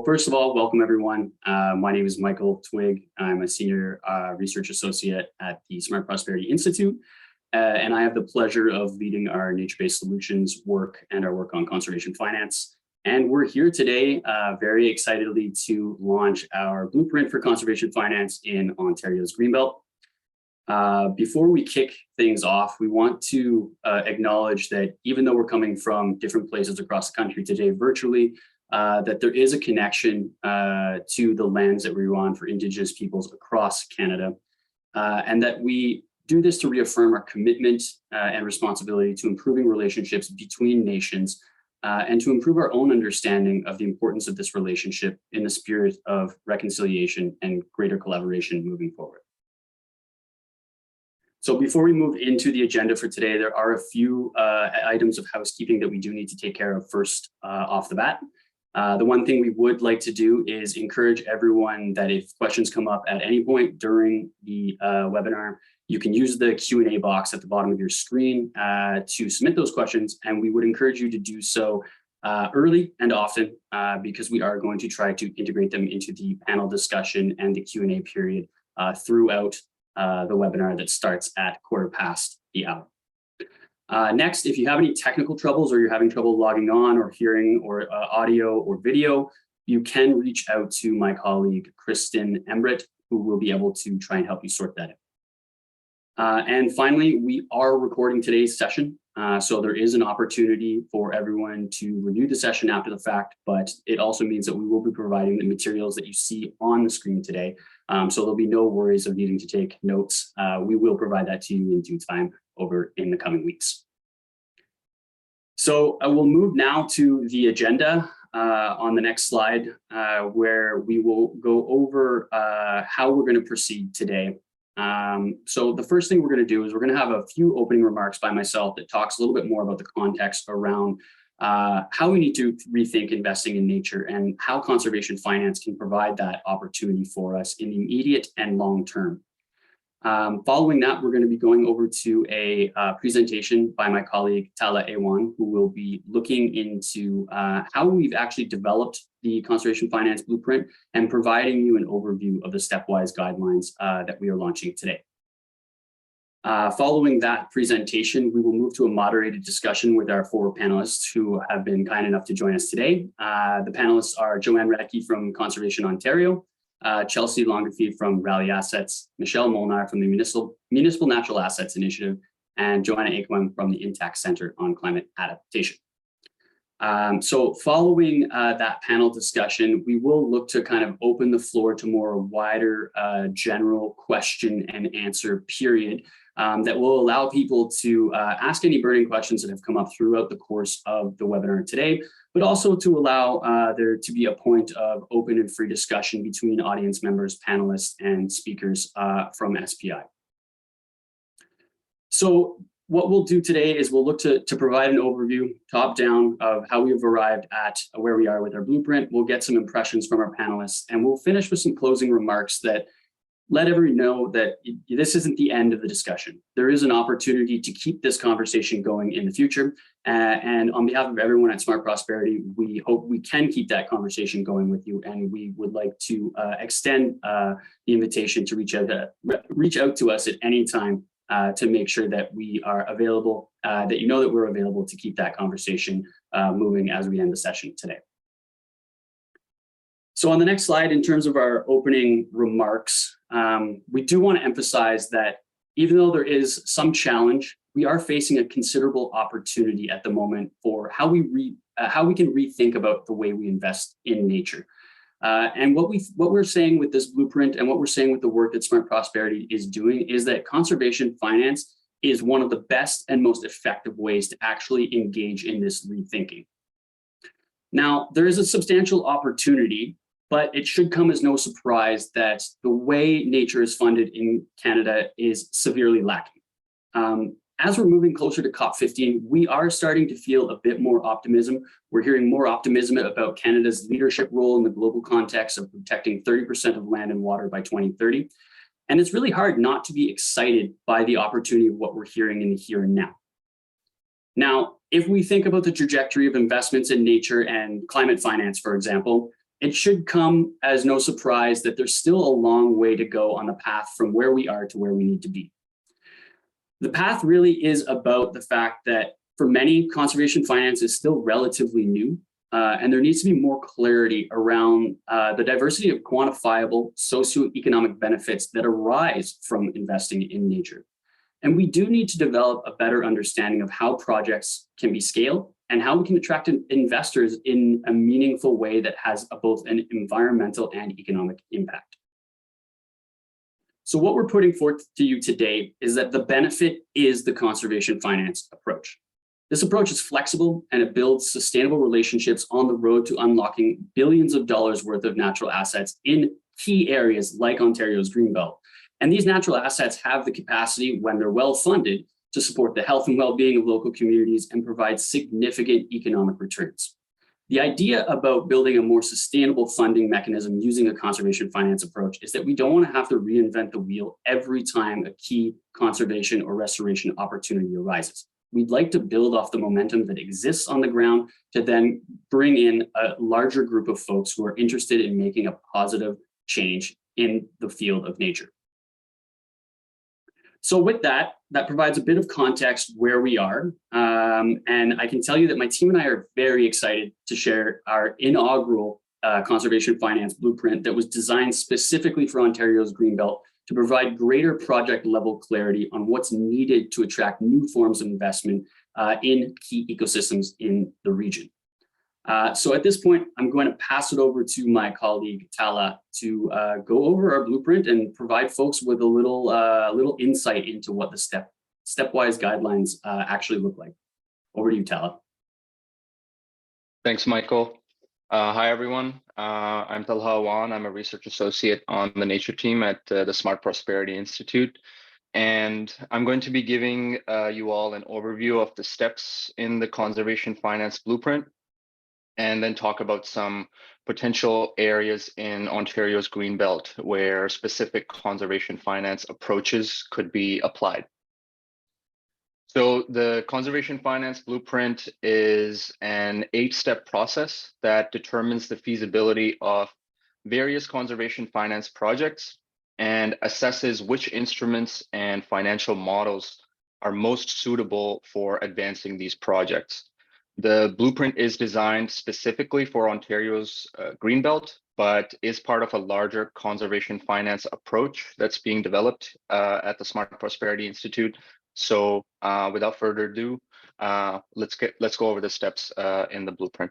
first of all, welcome everyone. My name is Michael Twig. I'm a senior research associate at the Smart Prosperity Institute, and I have the pleasure of leading our nature-based solutions work and our work on conservation finance. And we're here today very excitedly to launch our blueprint for conservation finance in Ontario's Greenbelt. Before we kick things off, we want to acknowledge that even though we're coming from different places across the country today virtually, that there is a connection to the lands that we're on for Indigenous peoples across Canada, and that we do this to reaffirm our commitment and responsibility to improving relationships between nations and to improve our own understanding of the importance of this relationship in the spirit of reconciliation and greater collaboration moving forward. So before we move into the agenda for today, there are a few items of housekeeping that we do need to take care of first off the bat. The one thing we would like to do is encourage everyone that if questions come up at any point during the webinar, you can use the Q&A box at the bottom of your screen to submit those questions, and we would encourage you to do so early and often because we are going to try to integrate them into the panel discussion and the Q&A period throughout the webinar that starts at 1/4 the hour. Next, if you have any technical troubles or you're having trouble logging on or hearing or audio or video, you can reach out to my colleague, Kristen Embret, who will be able to try and help you sort that out. And finally, we are recording today's session. So there is an opportunity for everyone to review the session after the fact, but it also means that we will be providing the materials that you see on the screen today. So there'll be no worries of needing to take notes. We will provide that to you in due time over in the coming weeks. So I will move now to the agenda on the next slide, where we will go over how we're going to proceed today. So the first thing we're going to do is we're going to have a few opening remarks by myself that talks a little bit more about the context around how we need to rethink investing in nature and how conservation finance can provide that opportunity for us in the immediate and long term. Following that, we're going to be going over to a presentation by my colleague Tala Ewan, who will be looking into how we've actually developed the conservation finance blueprint and providing you an overview of the stepwise guidelines that we are launching today. Following that presentation, we will move to a moderated discussion with our 4 panelists who have been kind enough to join us today. The panelists are Joanne from Conservation Ontario, Chelsea Longerfie from Rally Assets, Michelle Molnar from the Municipal Natural Assets Initiative, and Joanna Aikman from the Intact Center on Climate Adaptation. So following that panel discussion, we will look to kind of open the floor to more wider general question and answer period that will allow people to ask any burning questions that have come up throughout the course of the webinar today, but also to allow there to be a point of open and free discussion between audience members, panelists, and speakers from SPI. So what we'll do today is we'll look to provide an overview, top down, of how we have arrived at where we are with our blueprint. We'll get some impressions from our panelists, and we'll finish with some closing remarks that let everyone know that this isn't the end of the discussion. There is an opportunity to keep this conversation going in the future. And on behalf of everyone at Smart Prosperity, we hope we can keep that conversation going with you. And we would like to extend the invitation to reach out to us at any time to make sure that we are available, that you know that we're available to keep that conversation moving as we end the session today. So on the next slide, in terms of our opening remarks, we do want to emphasize that even though there is some challenge, we are facing a considerable opportunity at the moment for how we can rethink about the way we invest in nature. And what we're saying with this blueprint and what we're saying with the work that Smart Prosperity is doing is that conservation finance is one of the best and most effective ways to actually engage in this rethinking. Now, there is a substantial opportunity, but it should come as no surprise that the way nature is funded in Canada is severely lacking. As we're moving closer to COP15, we are starting to feel a bit more optimism. We're hearing more optimism about Canada's leadership role in the global context of protecting 30% of land and water by 2030. And it's really hard not to be excited by the opportunity of what we're hearing in the here and now. Now, if we think about the trajectory of investments in nature and climate finance, for example, it should come as no surprise that there's still a long way to go on the path from where we are to where we need to be. The path really is about the fact that for many, conservation finance is still relatively new, and there needs to be more clarity around the diversity of quantifiable socioeconomic benefits that arise from investing in nature. And we do need to develop a better understanding of how projects can be scaled and how we can attract investors in a meaningful way that has both an environmental and economic impact. So what we're putting forth to you today is that the benefit is the conservation finance approach. This approach is flexible and it builds sustainable relationships on the road to unlocking billions of dollars worth of natural assets in key areas like Ontario's Greenbelt. And these natural assets have the capacity, when they're well funded, to support the health and well-being of local communities and provide significant economic returns. The idea about building a more sustainable funding mechanism using a conservation finance approach is that we don't want to have to reinvent the wheel every time a key conservation or restoration opportunity arises. We'd like to build off the momentum that exists on the ground to then bring in a larger group of folks who are interested in making a positive change in the field of nature. So with that, that provides a bit of context where we are. And I can tell you that my team and I are very excited to share our inaugural conservation finance blueprint that was designed specifically for Ontario's Greenbelt to provide greater project level clarity on what's needed to attract new forms of investment in key ecosystems in the region. So at this point, I'm going to pass it over to my colleague, Tala, to go over our blueprint and provide folks with a little insight into what the stepwise guidelines actually look like. Over to you, Tala. Thanks, Michael. Hi, everyone. I'm Talha Awan. I'm a research associate on the nature team at the Smart Prosperity Institute. And I'm going to be giving you all an overview of the steps in the conservation finance blueprint, and then talk about some potential areas in Ontario's Greenbelt where specific conservation finance approaches could be applied. So the conservation finance blueprint is an 8-step process that determines the feasibility of various conservation finance projects and assesses which instruments and financial models are most suitable for advancing these projects. The blueprint is designed specifically for Ontario's Greenbelt, but is part of a larger conservation finance approach that's being developed at the Smart Prosperity Institute. So without further ado, let's go over the steps in the blueprint.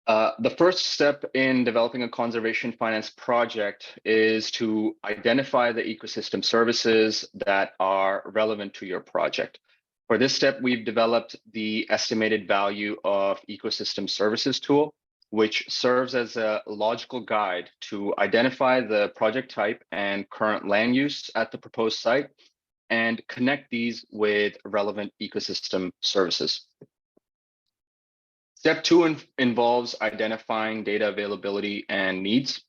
The first step in developing a conservation finance project is to identify the ecosystem services that are relevant to your project. For this step, we've developed the estimated value of ecosystem services tool, which serves as a logical guide to identify the project type and current land use at the proposed site and connect these with relevant ecosystem services. Step 2 involves identifying data availability and needs.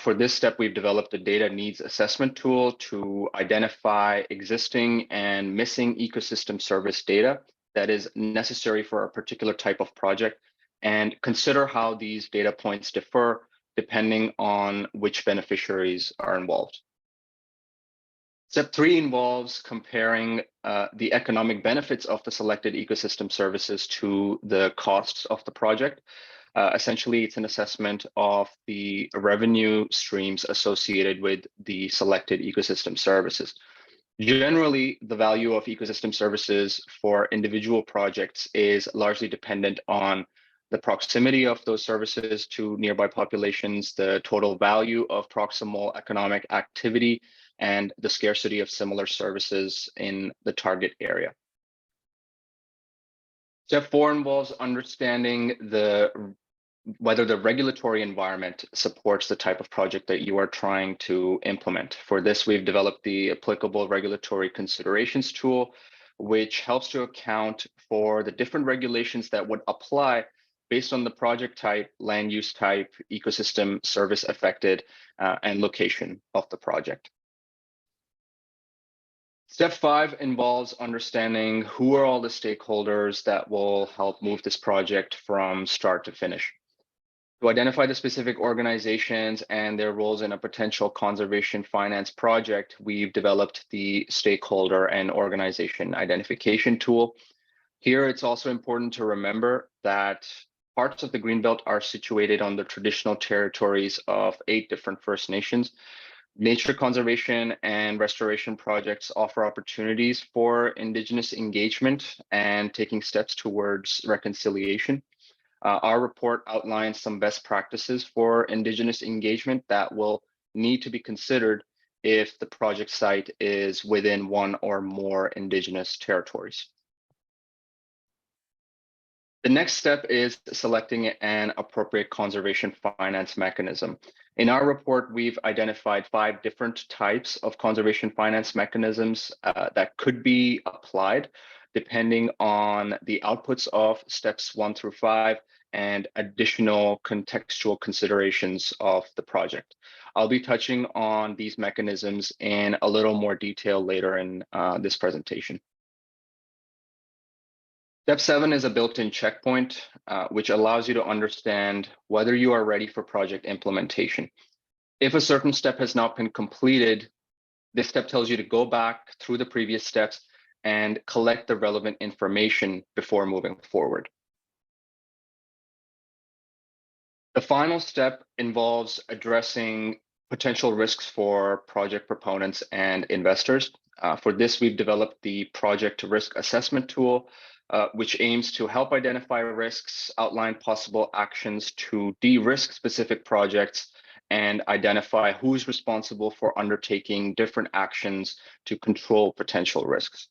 For this step, we've developed a data needs assessment tool to identify existing and missing ecosystem service data that is necessary for a particular type of project and consider how these data points differ depending on which beneficiaries are involved. Step 3 involves comparing the economic benefits of the selected ecosystem services to the costs of the project. Essentially, it's an assessment of the revenue streams associated with the selected ecosystem services. Generally, the value of ecosystem services for individual projects is largely dependent on the proximity of those services to nearby populations, the total value of proximal economic activity, and the scarcity of similar services in the target area. Step 4 involves understanding whether the regulatory environment supports the type of project that you are trying to implement. For this, we've developed the applicable regulatory considerations tool, which helps to account for the different regulations that would apply based on the project type, land use type, ecosystem service affected, and location of the project. Step 5 involves understanding who are all the stakeholders that will help move this project from start to finish. To identify the specific organizations and their roles in a potential conservation finance project, we've developed the stakeholder and organization identification tool. Here, it's also important to remember that parts of the Greenbelt are situated on the traditional territories of 8 different First Nations. Nature conservation and restoration projects offer opportunities for Indigenous engagement and taking steps towards reconciliation. Our report outlines some best practices for Indigenous engagement that will need to be considered if the project site is within one or more Indigenous territories. The next step is selecting an appropriate conservation finance mechanism. In our report, we've identified 5 different types of conservation finance mechanisms that could be applied depending on the outputs of steps 1 through 5 and additional contextual considerations of the project. I'll be touching on these mechanisms in a little more detail later in this presentation. Step 7 is a built-in checkpoint, which allows you to understand whether you are ready for project implementation. If a certain step has not been completed, this step tells you to go back through the previous steps and collect the relevant information before moving forward. The final step involves addressing potential risks for project proponents and investors. For this, we've developed the project risk assessment tool, which aims to help identify risks, outline possible actions to de-risk specific projects, and identify who's responsible for undertaking different actions to control potential risks.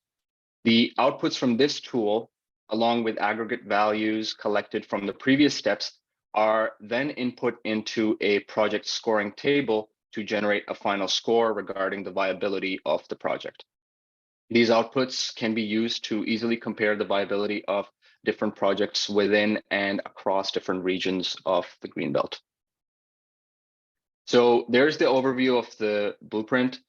The outputs from this tool, along with aggregate values collected from the previous steps, are then input into a project scoring table to generate a final score regarding the viability of the project. These outputs can be used to easily compare the viability of different projects within and across different regions of the Greenbelt. So there's the overview of the blueprint.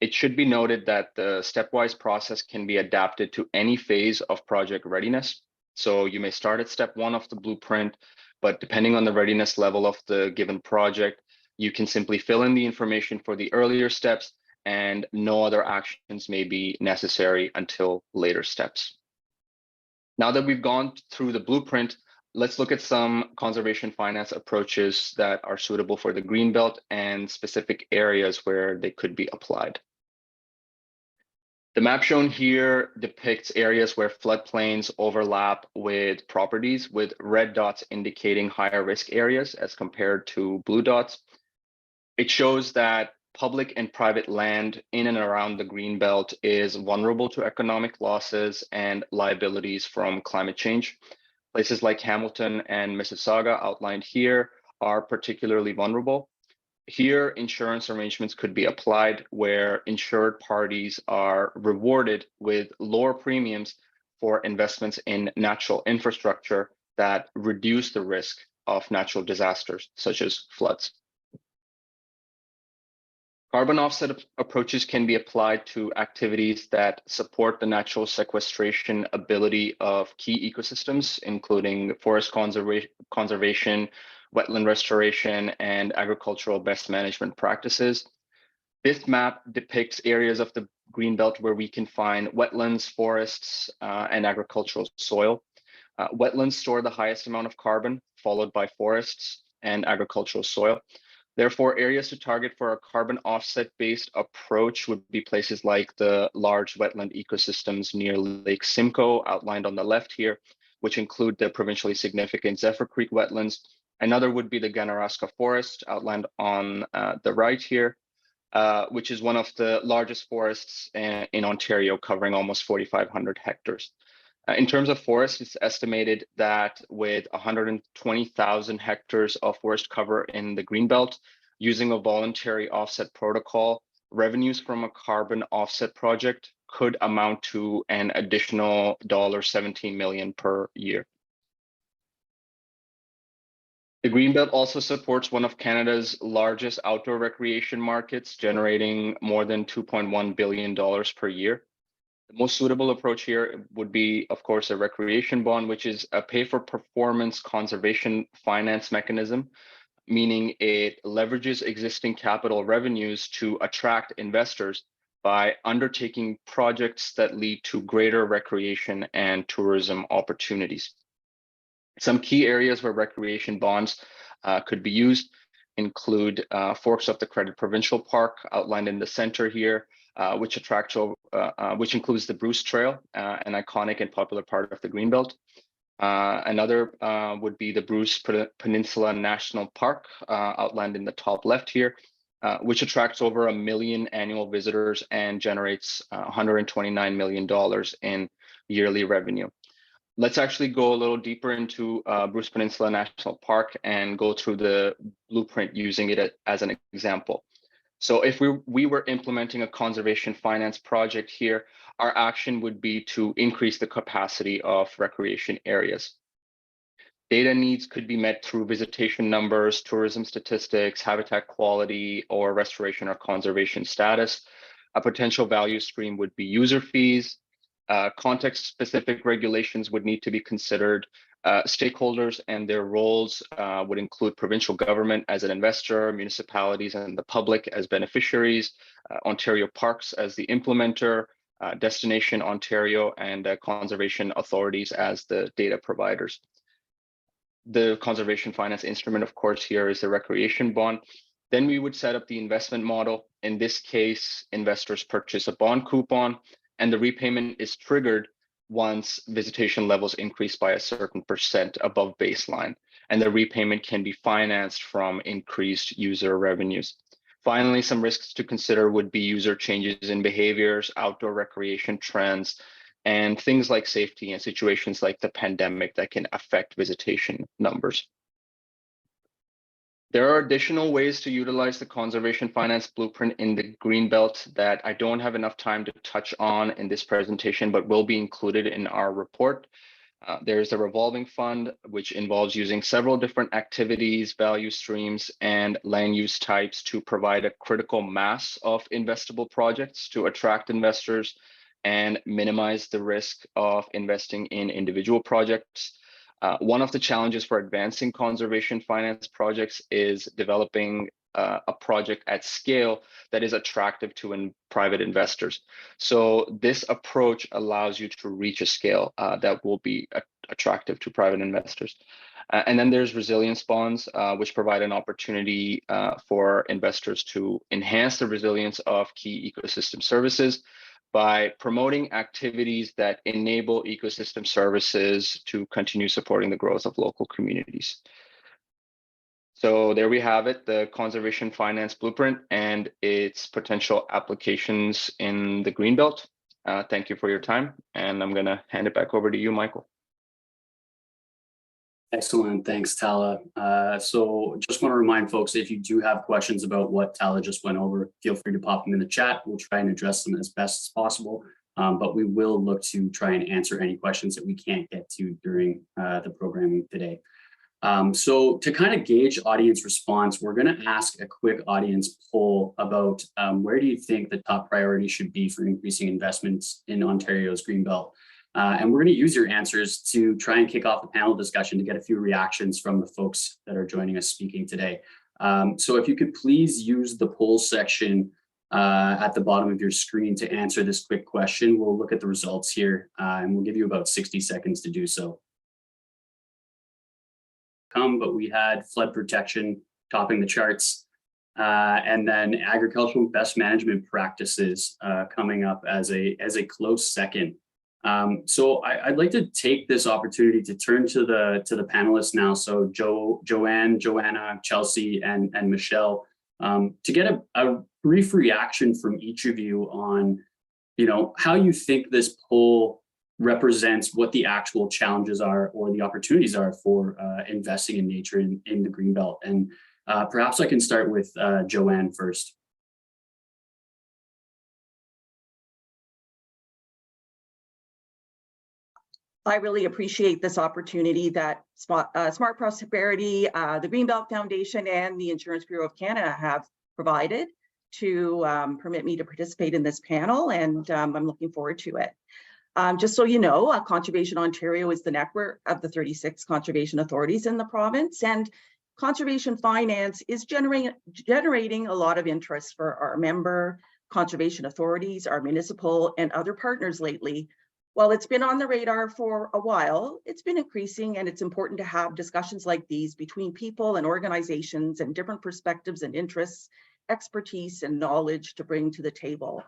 It should be noted that the stepwise process can be adapted to any phase of project readiness. So you may start at step 1 of the blueprint, but depending on the readiness level of the given project, you can simply fill in the information for the earlier steps and no other actions may be necessary until later steps. Now that we've gone through the blueprint, let's look at some conservation finance approaches that are suitable for the Greenbelt and specific areas where they could be applied. The map shown here depicts areas where floodplains overlap with properties, with red dots indicating higher risk areas as compared to blue dots. It shows that public and private land in and around the Greenbelt is vulnerable to economic losses and liabilities from climate change. Places like Hamilton and Mississauga outlined here are particularly vulnerable. Here, insurance arrangements could be applied where insured parties are rewarded with lower premiums for investments in natural infrastructure that reduce the risk of natural disasters, such as floods. Carbon offset approaches can be applied to activities that support the natural sequestration ability of key ecosystems, including forest conservation, wetland restoration, and agricultural best management practices. This map depicts areas of the Greenbelt where we can find wetlands, forests, and agricultural soil. Wetlands store the highest amount of carbon, followed by forests and agricultural soil. Therefore, areas to target for a carbon offset-based approach would be places like the large wetland ecosystems near Lake Simcoe, outlined on the left here, which include the provincially significant Zephyr Creek wetlands. Another would be the Ganaraska Forest, outlined on the right here, which is one of the largest forests in Ontario, covering almost 4,500 hectares. In terms of forests, it's estimated that with 120,000 hectares of forest cover in the Greenbelt, using a voluntary offset protocol, revenues from a carbon offset project could amount to an additional $17 million per year. The Greenbelt also supports one of Canada's largest outdoor recreation markets, generating more than $2.1 billion per year. The most suitable approach here would be, of course, a recreation bond, which is a pay-for-performance conservation finance mechanism, meaning it leverages existing capital revenues to attract investors by undertaking projects that lead to greater recreation and tourism opportunities. Some key areas where recreation bonds could be used include Forks of the Credit Provincial Park, outlined in the center here, which includes the Bruce Trail, an iconic and popular part of the Greenbelt. Another would be the Bruce Peninsula National Park, outlined in the top left here, which attracts over 1 million annual visitors and generates $129 million in yearly revenue. Let's actually go a little deeper into Bruce Peninsula National Park and go through the blueprint using it as an example. So if we were implementing a conservation finance project here, our action would be to increase the capacity of recreation areas. Data needs could be met through visitation numbers, tourism statistics, habitat quality, or restoration or conservation status. A potential value stream would be user fees. Context-specific regulations would need to be considered. Stakeholders and their roles would include provincial government as an investor, municipalities and the public as beneficiaries, Ontario Parks as the implementer, Destination Ontario and conservation authorities as the data providers. The conservation finance instrument, of course, here is the recreation bond. Then we would set up the investment model. In this case, investors purchase a bond coupon, and the repayment is triggered once visitation levels increase by a certain percent above baseline, and the repayment can be financed from increased user revenues. Finally, some risks to consider would be user changes in behaviors, outdoor recreation trends, and things like safety and situations like the pandemic that can affect visitation numbers. There are additional ways to utilize the conservation finance blueprint in the Greenbelt that I don't have enough time to touch on in this presentation, but will be included in our report. There's a revolving fund, which involves using several different activities, value streams, and land use types to provide a critical mass of investable projects to attract investors and minimize the risk of investing in individual projects. One of the challenges for advancing conservation finance projects is developing a project at scale that is attractive to private investors. So this approach allows you to reach a scale that will be attractive to private investors. And then there's resilience bonds, which provide an opportunity for investors to enhance the resilience of key ecosystem services by promoting activities that enable ecosystem services to continue supporting the growth of local communities. So there we have it, the conservation finance blueprint and its potential applications in the Greenbelt. Thank you for your time, and I'm gonna hand it back over to you, Michael. Excellent, thanks, Tala. So just want to remind folks, if you do have questions about what Tala just went over, feel free to pop them in the chat. We'll try and address them as best as possible, but we will look to try and answer any questions that we can't get to during the programming today. So to kind of gauge audience response, we're going to ask a quick audience poll about where do you think the top priority should be for increasing investments in Ontario's Greenbelt? And we're going to use your answers to try and kick off the panel discussion to get a few reactions from the folks that are joining us speaking today. So if you could please use the poll section at the bottom of your screen to answer this quick question. We'll look at the results here and we'll give you about 60 seconds to do so. But we had flood protection topping the charts, and then agricultural best management practices coming up as a close second. So I'd like to take this opportunity to turn to the panelists now. So Joanne, Joanna, Chelsea, and Michelle, to get a brief reaction from each of you on, how you think this poll represents what the actual challenges are or the opportunities are for investing in nature in the Greenbelt. And perhaps I can start with Joanne first. I really appreciate this opportunity that Smart Prosperity, the Greenbelt Foundation, and the Insurance Bureau of Canada have provided to permit me to participate in this panel, and I'm looking forward to it. Just so you know, Conservation Ontario is the network of the 36 conservation authorities in the province, and conservation finance is generating a lot of interest for our member conservation authorities, our municipal and other partners lately. While it's been on the radar for a while, it's been increasing, and it's important to have discussions like these between people and organizations and different perspectives and interests, expertise and knowledge to bring to the table.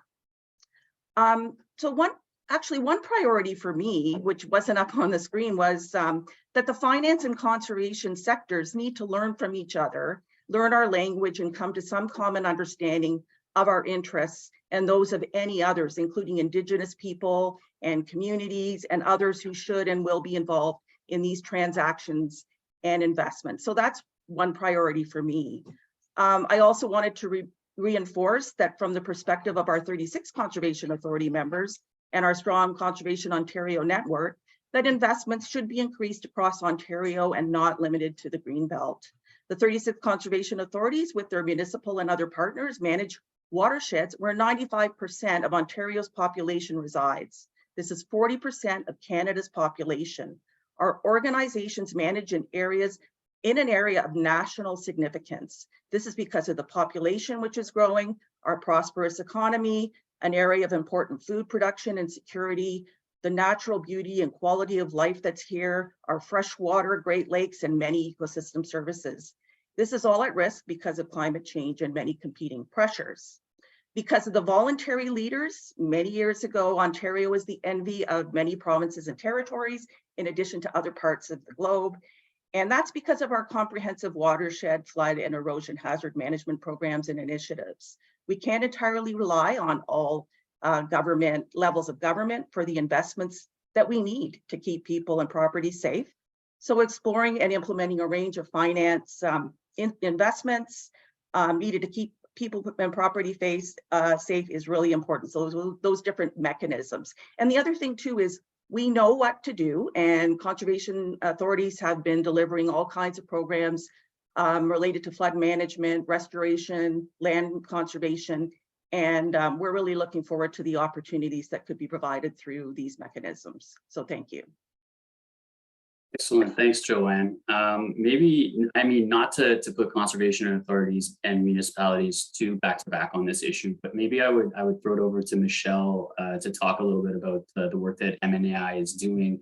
So one priority for me, which wasn't up on the screen, was that the finance and conservation sectors need to learn from each other, learn our language, and come to some common understanding of our interests and those of any others, including Indigenous people and communities and others who should and will be involved in these transactions and investments. So that's one priority for me. I also wanted to reinforce that from the perspective of our 36 Conservation Authority members and our strong Conservation Ontario network, that investments should be increased across Ontario and not limited to the Greenbelt. The 36 Conservation Authorities, with their municipal and other partners, manage watersheds where 95% of Ontario's population resides. This is 40% of Canada's population. Our organizations manage in an area of national significance. This is because of the population which is growing, our prosperous economy, an area of important food production and security, the natural beauty and quality of life that's here, our fresh water, Great Lakes, and many ecosystem services. This is all at risk because of climate change and many competing pressures. Because of the voluntary leaders, many years ago, Ontario was the envy of many provinces and territories, in addition to other parts of the globe. And that's because of our comprehensive watershed, flood, and erosion hazard management programs and initiatives. We can't entirely rely on all government levels of government for the investments that we need to keep people and property safe. So exploring and implementing a range of finance investments needed to keep people and property safe is really important. So those different mechanisms. And the other thing too is we know what to do, and conservation authorities have been delivering all kinds of programs related to flood management, restoration, land conservation, and we're really looking forward to the opportunities that could be provided through these mechanisms. So thank you. Excellent, thanks, Joanne. Not to put conservation authorities and municipalities too back to back on this issue, but maybe I would throw it over to Michelle to talk a little bit about the work that MNAI is doing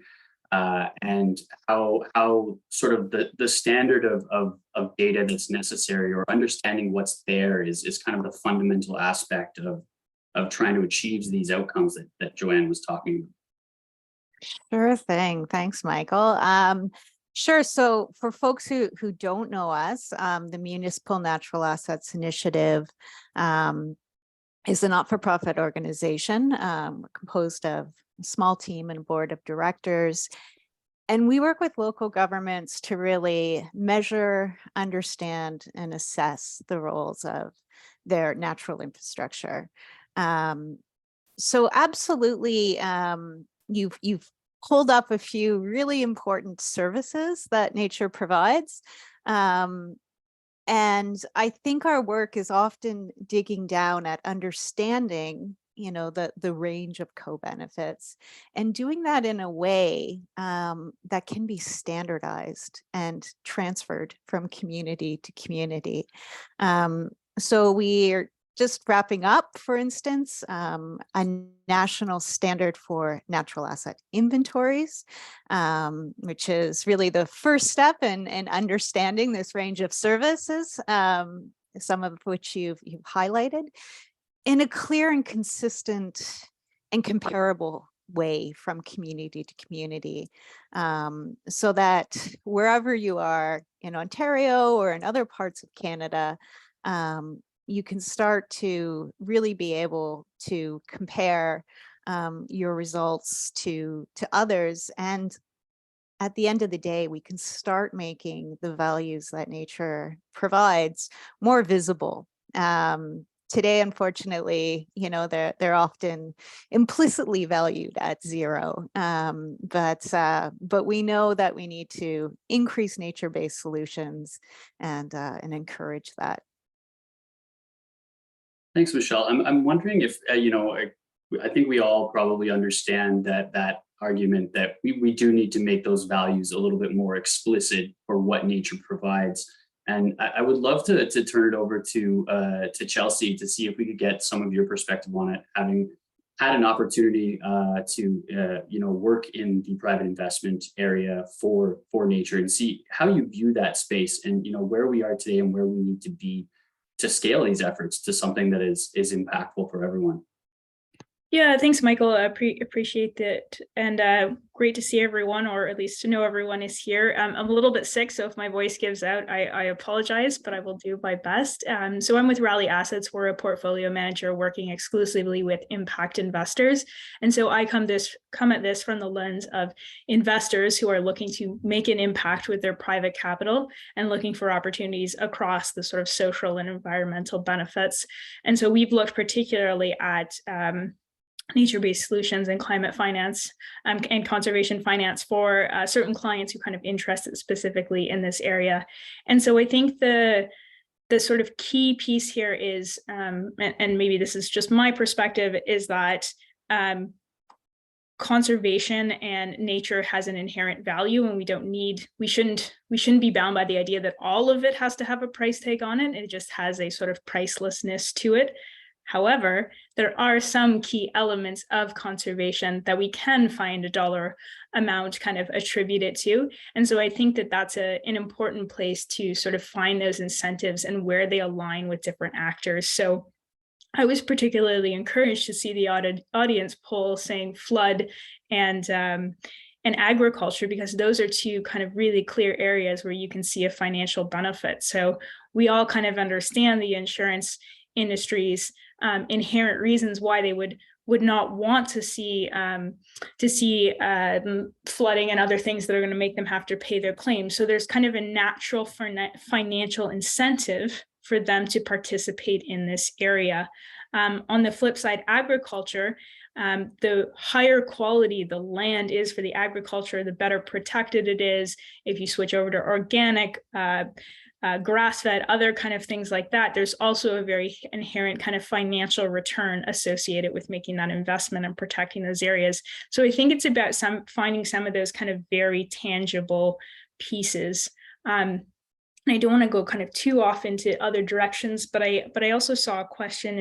and how sort of the standard of data that's necessary or understanding what's there is kind of the fundamental aspect of trying to achieve these outcomes that Joanne was talking about. Sure thing. Thanks, Michael. Sure. So for folks who don't know us, the Municipal Natural Assets Initiative is a not-for-profit organization composed of a small team and board of directors. And we work with local governments to really measure, understand, and assess the roles of their natural infrastructure. So absolutely, you've pulled up a few really important services that nature provides. And I think our work is often digging down at understanding, the range of co-benefits and doing that in a way that can be standardized and transferred from community to community. So we're just wrapping up, for instance, a national standard for natural asset inventories, which is really the first step in understanding this range of services, some of which you've highlighted, in a clear and consistent and comparable way from community to community, so that wherever you are in Ontario or in other parts of Canada, you can start to really be able to compare your results to others. And at the end of the day, we can start making the values that nature provides more visible. Today, unfortunately, they're often implicitly valued at zero. But we know that we need to increase nature-based solutions and encourage that. Thanks, Michelle. I'm wondering if, I think we all probably understand that argument that we do need to make those values a little bit more explicit for what nature provides. And I would love to turn it over to Chelsea to see if we could get some of your perspective on it, having had an opportunity to work in the private investment area for nature, and see how you view that space, and where we are today and where we need to be to scale these efforts to something that is impactful for everyone. Yeah, thanks, Michael. I appreciate that. And great to see everyone, or at least to know everyone is here. I'm a little bit sick, so if my voice gives out, I apologize, but I will do my best. So I'm with Rally Assets. We're a portfolio manager working exclusively with impact investors. And so I come at this from the lens of investors who are looking to make an impact with their private capital and looking for opportunities across the sort of social and environmental benefits. And so we've looked particularly at nature-based solutions and climate finance and conservation finance for certain clients who kind of interested specifically in this area. And so I think the sort of key piece here is, and maybe this is just my perspective, is that conservation and nature has an inherent value, and we shouldn't be bound by the idea that all of it has to have a price tag on it. It just has a sort of pricelessness to it. However, there are some key elements of conservation that we can find a dollar amount kind of attributed to. And so I think that that's an important place to sort of find those incentives and where they align with different actors. So I was particularly encouraged to see the audience poll saying flood and agriculture, because those are two kind of really clear areas where you can see a financial benefit. So we all kind of understand the insurance industries inherent reasons why they would not want to see flooding and other things that are going to make them have to pay their claims. So there's kind of a natural financial incentive for them to participate in this area. On the flip side, agriculture, the higher quality the land is for the agriculture, the better protected it is. If you switch over to organic, grass-fed, other kind of things like that, there's also a very inherent kind of financial return associated with making that investment and protecting those areas. So I think it's about finding some of those kind of very tangible pieces. And I don't want to go kind of too off into other directions, but I also saw a question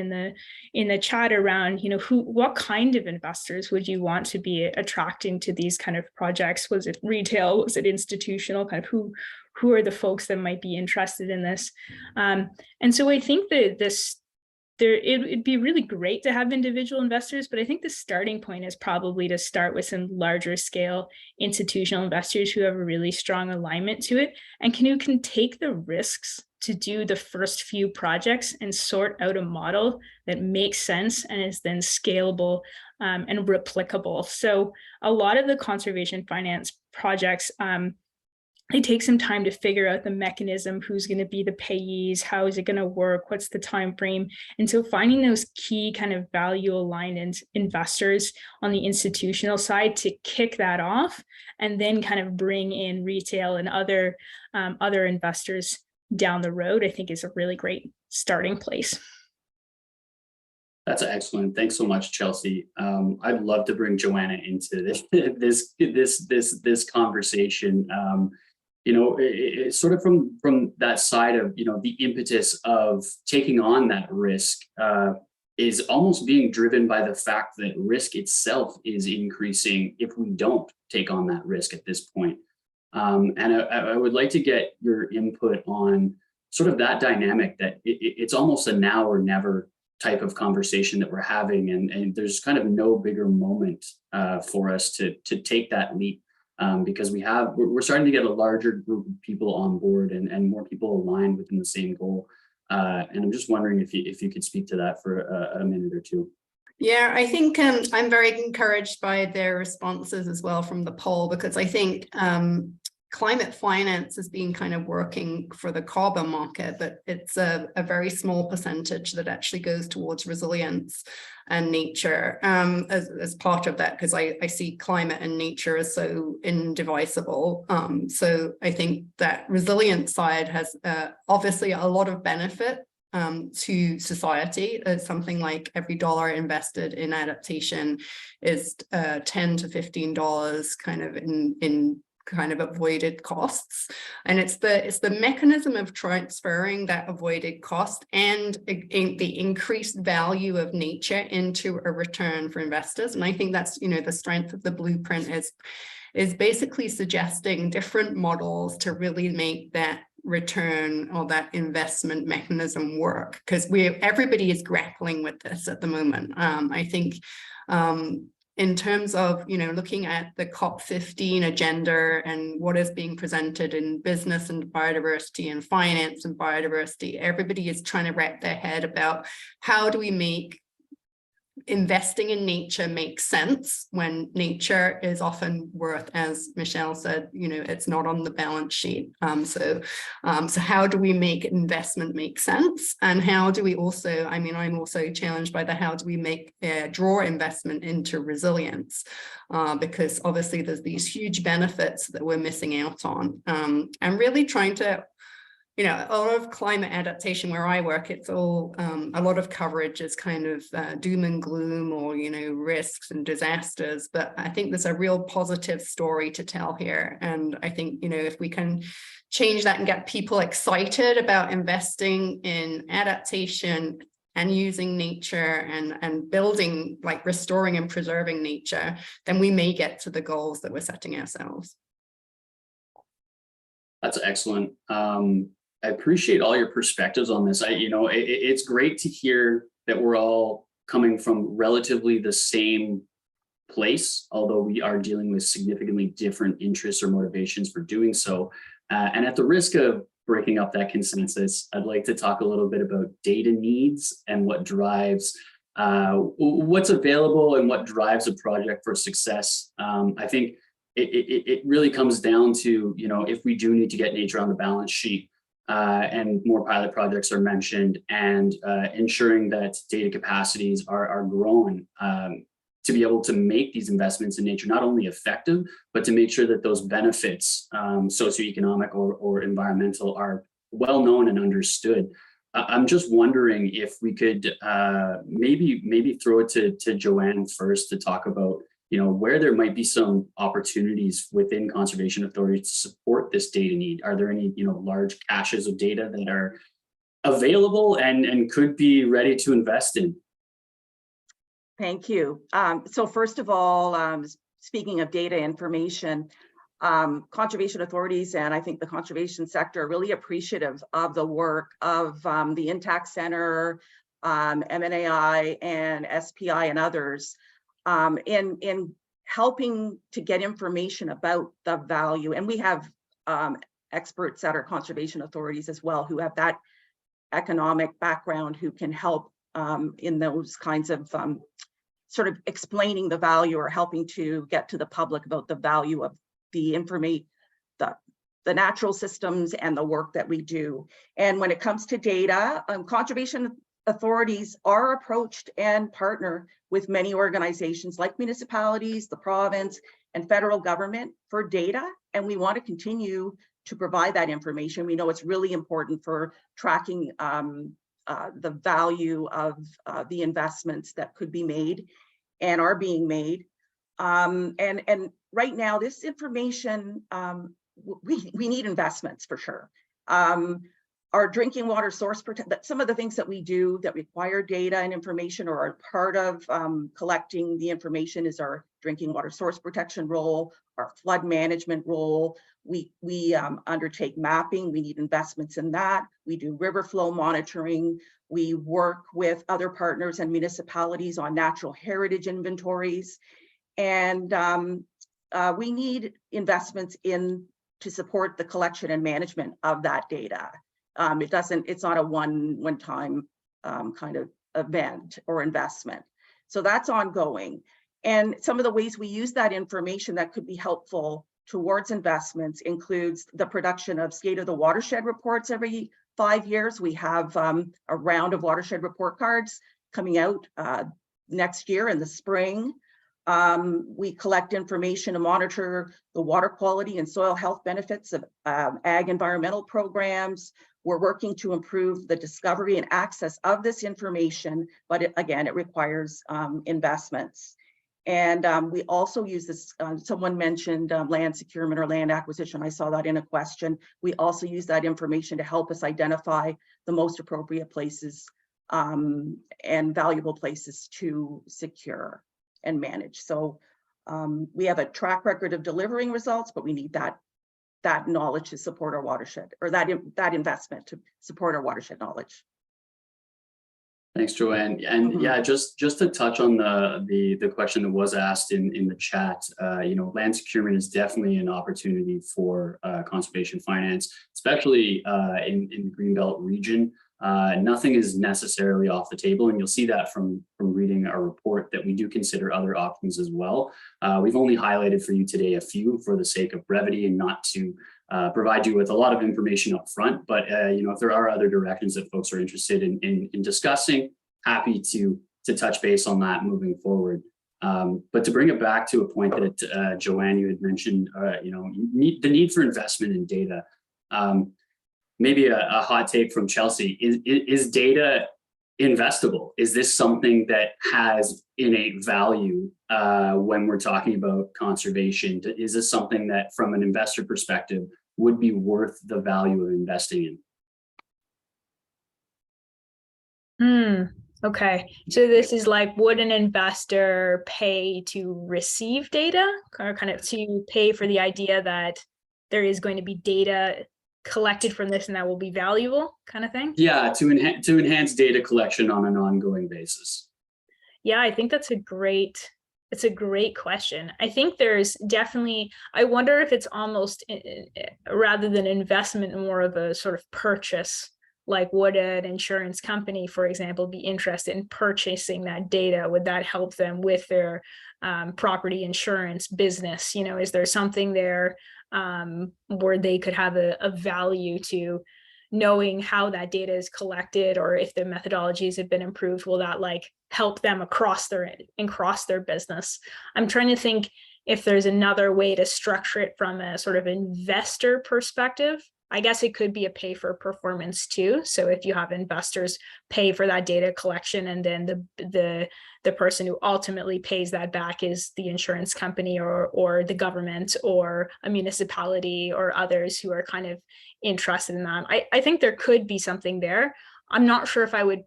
in the chat around, what kind of investors would you want to be attracting to these kind of projects? Was it retail? Was it institutional? Kind of who are the folks that might be interested in this? And so I think that it'd be really great to have individual investors, but I think the starting point is probably to start with some larger scale institutional investors who have a really strong alignment to it and who can take the risks to do the first few projects and sort out a model that makes sense and is then scalable and replicable. So a lot of the conservation finance projects, they take some time to figure out the mechanism, who's going to be the payees, how is it going to work, what's the time frame. And so finding those key kind of value aligned investors on the institutional side to kick that off, and then kind of bring in retail and other investors down the road, I think is a really great starting place. That's excellent. Thanks so much, Chelsea. I'd love to bring Joanna into this conversation. It's sort of from that side of, the impetus of taking on that risk is almost being driven by the fact that risk itself is increasing if we don't take on that risk at this point. And I would like to get your input on sort of that dynamic, that it's almost a now or never type of conversation that we're having. And there's kind of no bigger moment for us to take that leap. Because we're starting to get a larger group of people on board and more people aligned within the same goal. And I'm just wondering if you could speak to that for a minute or two. Yeah, I think I'm very encouraged by their responses as well from the poll, because I think climate finance has been kind of working for the carbon market, but it's a very small percentage that actually goes towards resilience and nature as part of that, because I see climate and nature as so indivisible. So I think that resilience side has obviously a lot of benefit to society. It's something like every dollar invested in adaptation is $10 to $15 kind of in kind of avoided costs. And it's the mechanism of transferring that avoided cost and the increased value of nature into a return for investors. And I think that's, you know, the strength of the blueprint is basically suggesting different models to really make that return or that investment mechanism work, because everybody is grappling with this at the moment. I think in terms of, you know, looking at the COP15 agenda and what is being presented in business and biodiversity and finance and biodiversity, everybody is trying to wrap their head about how do we make investing in nature make sense when nature is often worth, as Michelle said, you know, it's not on the balance sheet. So how do we make investment make sense? And how do we also, I mean, I'm also challenged by the how do we make draw investment into resilience? Because obviously there's these huge benefits that we're missing out on. And really trying to, you know, a lot of climate adaptation where I work, it's all, a lot of coverage is kind of doom and gloom or, you know, risks and disasters. But I think there's a real positive story to tell here. And I think, you know, if we can change that and get people excited about investing in adaptation and using nature and building, like restoring and preserving nature, then we may get to the goals that we're setting ourselves. That's excellent. I appreciate all your perspectives on this. It's great to hear that we're all coming from relatively the same place, although we are dealing with significantly different interests or motivations for doing so. And at the risk of breaking up that consensus, I'd like to talk a little bit about data needs and what drives what's available and what drives a project for success. I think it really comes down to, you know, if we do need to get nature on the balance sheet, and more pilot projects are mentioned, and ensuring that data capacities are grown to be able to make these investments in nature not only effective, but to make sure that those benefits, socioeconomic or environmental, are well known and understood. I'm just wondering if we could maybe throw it to Joanne first to talk about, you know, where there might be some opportunities within conservation authorities to support this data need. Are there any, you know, large caches of data that are available and could be ready to invest in? Thank you. So first of all, speaking of data information, conservation authorities and I think the conservation sector are really appreciative of the work of the Intact Center, MNAI and SPI and others in helping to get information about the value. And we have experts at our conservation authorities as well who have that economic background who can help in those kinds of sort of explaining the value or helping to get to the public about the value of the information, the natural systems and the work that we do. And when it comes to data, conservation authorities are approached and partner with many organizations like municipalities, the province, and federal government for data. And we want to continue to provide that information. We know it's really important for tracking the value of the investments that could be made and are being made. And right now, this information, we need investments for sure. Our drinking water source protection, some of the things that we do that require data and information or are part of collecting the information is our drinking water source protection role, our flood management role. We undertake mapping, we need investments in that. We do river flow monitoring. We work with other partners and municipalities on natural heritage inventories. And we need investments in to support the collection and management of that data. It's not a one-time kind of event or investment. So that's ongoing. And some of the ways we use that information that could be helpful towards investments includes the production of state of the watershed reports every 5 years. We have a round of watershed report cards coming out next year in the spring. We collect information to monitor the water quality and soil health benefits of ag environmental programs. We're working to improve the discovery and access of this information, but again, it requires investments. And we also use this, someone mentioned land securement or land acquisition. I saw that in a question. We also use that information to help us identify the most appropriate places and valuable places to secure and manage. So we have a track record of delivering results, but we need that knowledge to support our watershed, or that investment to support our watershed knowledge. Thanks, Joanne. And yeah, just to touch on the question that was asked in the chat, you know, land securement is definitely an opportunity for conservation finance, especially in the Greenbelt region. Nothing is necessarily off the table, and you'll see that from reading our report that we do consider other options as well. We've only highlighted for you today a few for the sake of brevity and not to provide you with a lot of information up front, but you know, if there are other directions that folks are interested in discussing, happy to touch base on that moving forward. But to bring it back to a point that Joanne, you had mentioned, you know, the need for investment in data. Maybe a hot take from Chelsea, is data investable? Is this something that has innate value when we're talking about conservation? Is this something that from an investor perspective would be worth the value of investing in? Okay, so this is like, would an investor pay to receive data, or kind of to pay for the idea that there is going to be data collected from this and that will be valuable, kind of thing? Yeah, to enhance data collection on an ongoing basis. Yeah, I think it's a great question. I think there's definitely, I wonder if it's almost rather than investment, more of a sort of purchase. Like, would an insurance company, for example, be interested in purchasing that data? Would that help them with their property insurance business? You know, is there something there where they could have a value to knowing how that data is collected, or if the methodologies have been improved, will that like help them across their business? I'm trying to think if there's another way to structure it from a sort of investor perspective. I guess it could be a pay for performance too. So if you have investors pay for that data collection, and then the person who ultimately pays that back is the insurance company or the government or a municipality or others who are kind of interested in that. I think there could be something there. I'm not sure if I would,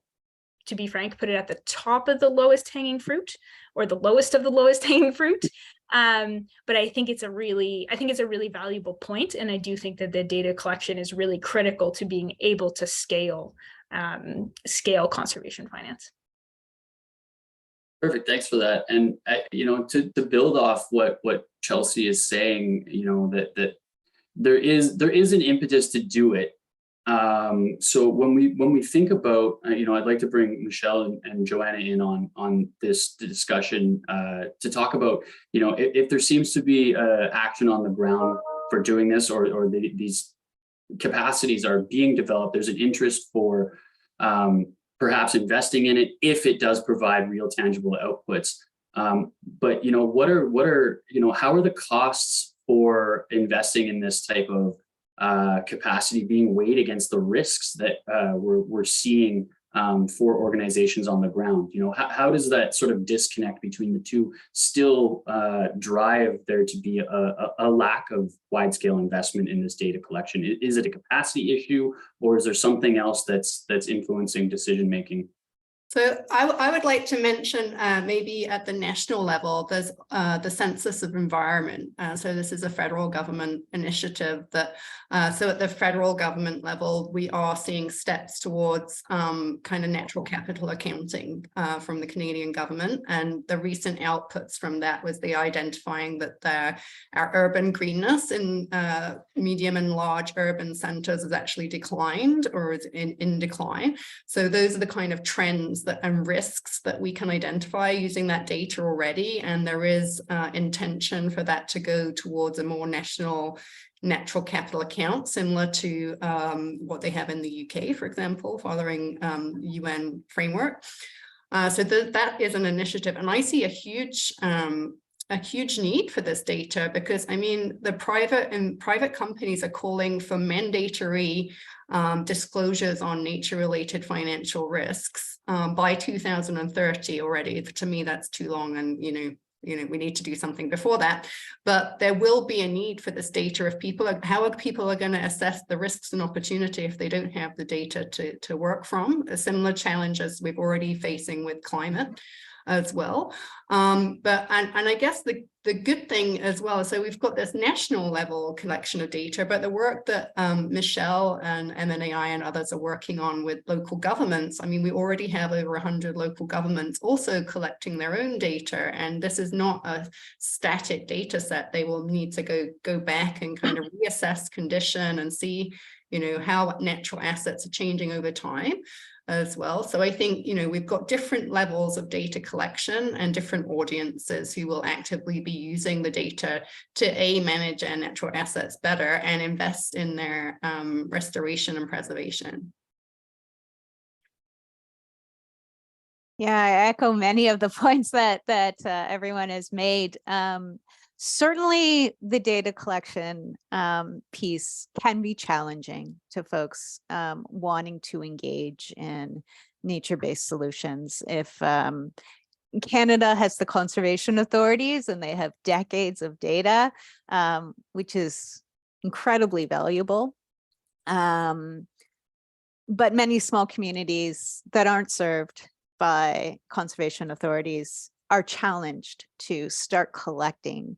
to be frank, put it at the top of the lowest hanging fruit or the lowest of the lowest hanging fruit. But I think it's a really valuable point. And I do think that the data collection is really critical to being able to scale conservation finance. Perfect, thanks for that. And you know, to build off what Chelsea is saying, you know, that there is an impetus to do it. So when we think about, you know, I'd like to bring Michelle and Joanna in on this discussion to talk about, you know, if there seems to be action on the ground for doing this, or these capacities are being developed, there's an interest for perhaps investing in it if it does provide real tangible outputs. But you know, what are you know, how are the costs for investing in this type of capacity being weighed against the risks that we're seeing for organizations on the ground? You know, how does that sort of disconnect between the two still drive there to be a lack of wide-scale investment in this data collection? Is it a capacity issue, or is there something else that's influencing decision making? So I would like to mention maybe at the national level, there's the Census of Environment. So this is a federal government initiative that, so at the federal government level, we are seeing steps towards kind of natural capital accounting from the Canadian government. And the recent outputs from that was the identifying that our urban greenness in medium and large urban centers has actually declined, or is in decline. So those are the kind of trends and risks that we can identify using that data already. And there is intention for that to go towards a more national natural capital account, similar to what they have in the UK, for example, following UN framework. So that is an initiative. And I see a huge a huge need for this data, because I mean, the private companies are calling for mandatory disclosures on nature-related financial risks by 2030 already. To me, that's too long, and we need to do something before that. But there will be a need for this data if how are people going to assess the risks and opportunity if they don't have the data to work from? A similar challenge as we're already facing with climate as well. But I guess the good thing as well, so we've got this national level collection of data, but the work that Michelle and MNAI and others are working on with local governments, I mean, we already have over 100 local governments also collecting their own data, and this is not a static data set. They will need to go back and kind of reassess condition and see, how natural assets are changing over time as well. So I think, we've got different levels of data collection and different audiences who will actively be using the data to manage our natural assets better and invest in their restoration and preservation. Yeah, I echo many of the points that everyone has made. Certainly the data collection piece can be challenging to folks wanting to engage in nature-based solutions. If Canada has the conservation authorities and they have decades of data, which is incredibly valuable. But many small communities that aren't served by conservation authorities are challenged to start collecting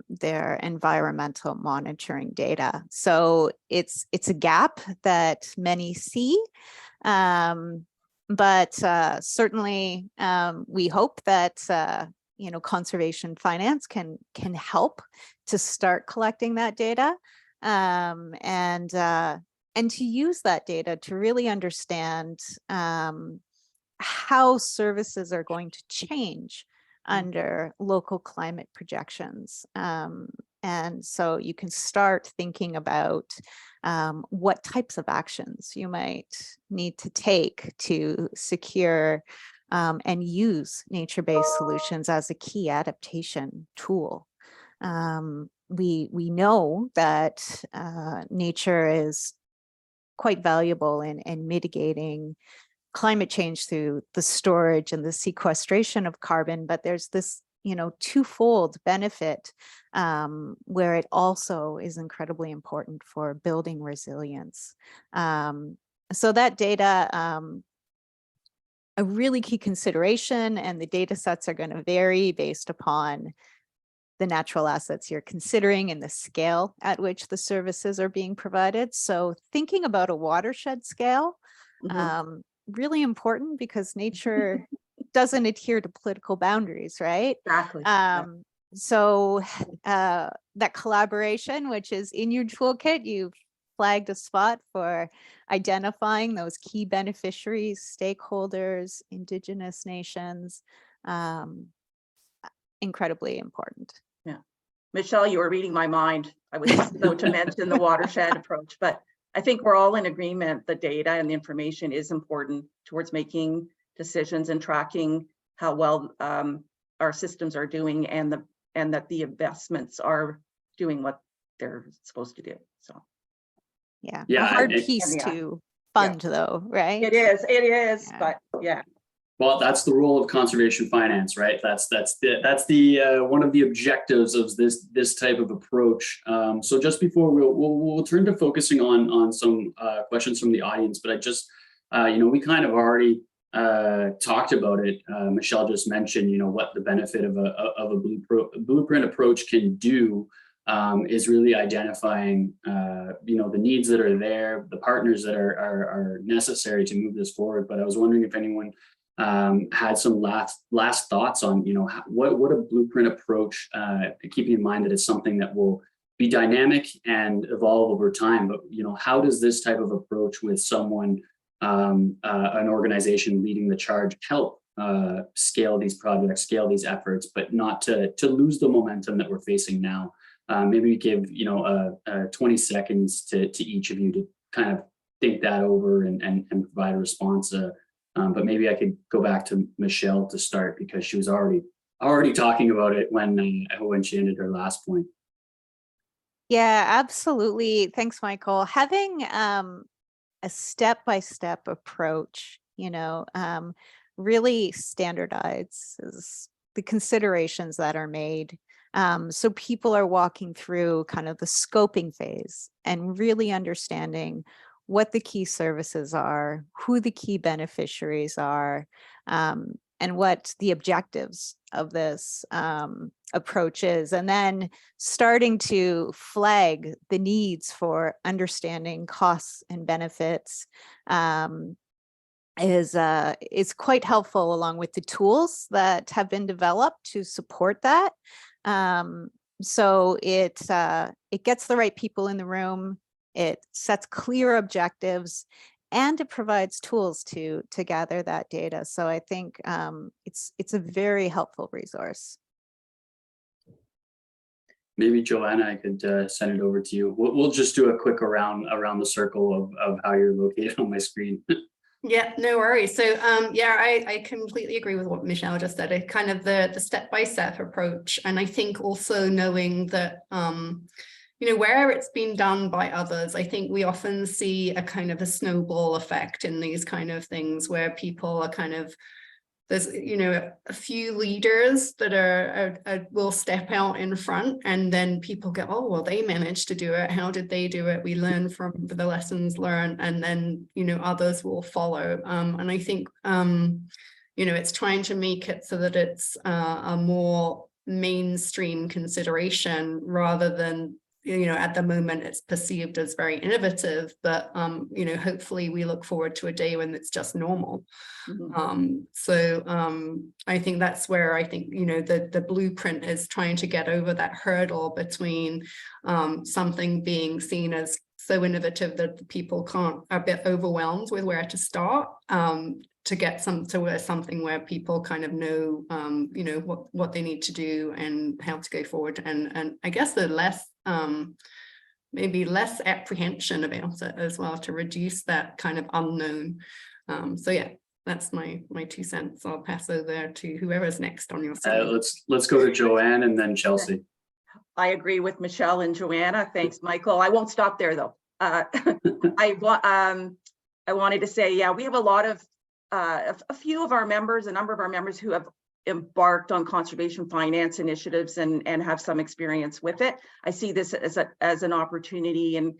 their environmental monitoring data. So it's a gap that many see, but certainly we hope that conservation finance can help to start collecting that data, and to use that data to really understand how services are going to change under local climate projections. And so you can start thinking about what types of actions you might need to take to secure and use nature-based solutions as a key adaptation tool. We know that nature is quite valuable in mitigating climate change through the storage and the sequestration of carbon, but there's this, twofold benefit where it also is incredibly important for building resilience. So that data, a really key consideration, and the data sets are going to vary based upon the natural assets you're considering and the scale at which the services are being provided. So thinking about a watershed scale, really important, because nature doesn't adhere to political boundaries, right? Exactly. So that collaboration, which is in your toolkit, you've flagged a spot for identifying those key beneficiaries, stakeholders, Indigenous nations, incredibly important. Yeah. Michelle, you were reading my mind. I was just about to mention the watershed approach, but I think we're all in agreement the data and the information is important towards making decisions and tracking how well our systems are doing, and that the investments are doing what they're supposed to do. So yeah, a hard piece to fund though, right? It is, Yeah. but yeah. Well, that's the role of conservation finance, right? That's the one of the objectives of this type of approach. So just before we'll turn to focusing on some questions from the audience, but I just we kind of already talked about it. Michelle just mentioned what the benefit of a blueprint approach can do is really identifying the needs that are there, the partners that are necessary to move this forward. But I was wondering if anyone had some last thoughts on what a blueprint approach, keeping in mind that it's something that will be dynamic and evolve over time, but how does this type of approach with someone, an organization leading the charge, help scale these projects, scale these efforts, but not to lose the momentum that we're facing now? Maybe we give 20 seconds to each of you to kind of think that over and provide a response. But maybe I could go back to Michelle to start, because she was already already talking about it when she ended her last point. Yeah, absolutely. Thanks, Michael. Having a step-by-step approach, really standardizes the considerations that are made. So people are walking through kind of the scoping phase and really understanding what the key services are, who the key beneficiaries are, and what the objectives of this approach is, and then starting to flag the needs for understanding costs and benefits is quite helpful, along with the tools that have been developed to support that. So it gets the right people in the room, it sets clear objectives, and it provides tools to gather that data. So I think it's a very helpful resource. Maybe Joanna, I could send it over to you. We'll just do a quick around the circle of how you're located on my screen. Yeah, no worries. So yeah, I completely agree with what Michelle just said. It kind of the step-by-step approach. And I think also knowing that where it's been done by others, I think we often see a kind of a snowball effect in these kind of things where people are kind of, there's a few leaders that will step out in front, and then people go, oh well, they managed to do it, how did they do it? We learn from the lessons learned, and then others will follow. And I think it's trying to make it so that it's a more mainstream consideration, rather than at the moment it's perceived as very innovative, but hopefully we look forward to a day when it's just normal. I think that's where I think the blueprint is trying to get over that hurdle between something being seen as so innovative that people are a bit overwhelmed with where to start, to get something where people kind of know what they need to do and how to go forward, and I guess the less maybe less apprehension about it as well, to reduce that kind of unknown. So yeah, that's my 2 cents. I'll pass over to whoever's next on your side. Let's go to Joanne and then Chelsea. I agree with Michelle and Joanna. Thanks, Michael. I won't stop there though. I wanted to say, yeah, we have a lot of a number of our members who have embarked on conservation finance initiatives and have some experience with it. I see this as an opportunity, and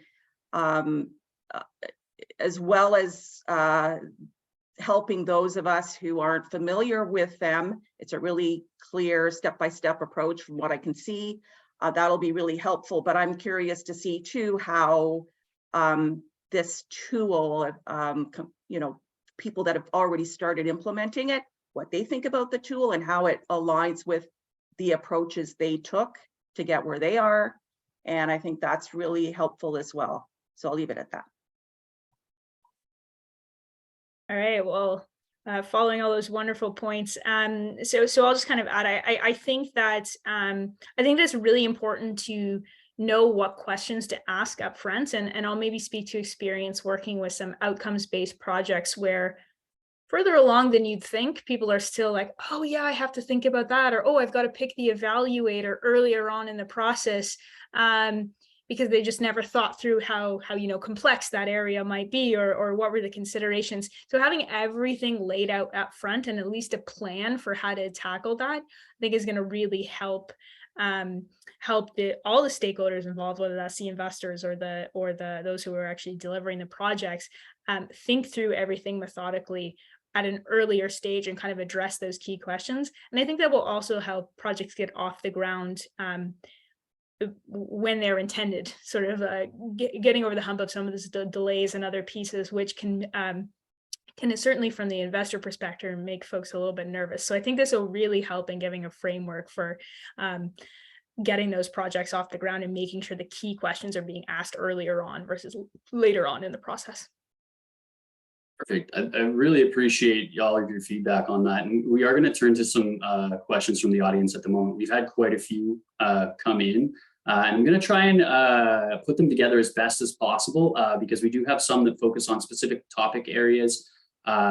as well as helping those of us who aren't familiar with them. It's a really clear step-by-step approach from what I can see. That'll be really helpful, but I'm curious to see too how this tool, people that have already started implementing it, what they think about the tool and how it aligns with the approaches they took to get where they are. And I think that's really helpful as well. So I'll leave it at that. All right, well, following all those wonderful points, so I'll just kind of add, I think that's really important to know what questions to ask up front, and I'll maybe speak to experience working with some outcomes-based projects where further along than you'd think, people are still like, oh yeah, I have to think about that, or oh, I've got to pick the evaluator earlier on in the process, because they just never thought through how complex that area might be, or what were the considerations. So having everything laid out up front and at least a plan for how to tackle that, I think is going to really help all the stakeholders involved, whether that's the investors or those who are actually delivering the projects, think through everything methodically at an earlier stage and kind of address those key questions. And I think that will also help projects get off the ground when they're intended, sort of getting over the hump of some of these delays and other pieces, which can certainly from the investor perspective make folks a little bit nervous. So I think this will really help in giving a framework for getting those projects off the ground and making sure the key questions are being asked earlier on versus later on in the process. Perfect. I really appreciate all of your feedback on that. And we are going to turn to some questions from the audience at the moment. We've had quite a few come in. And I'm going to try and put them together as best as possible because we do have some that focus on specific topic areas.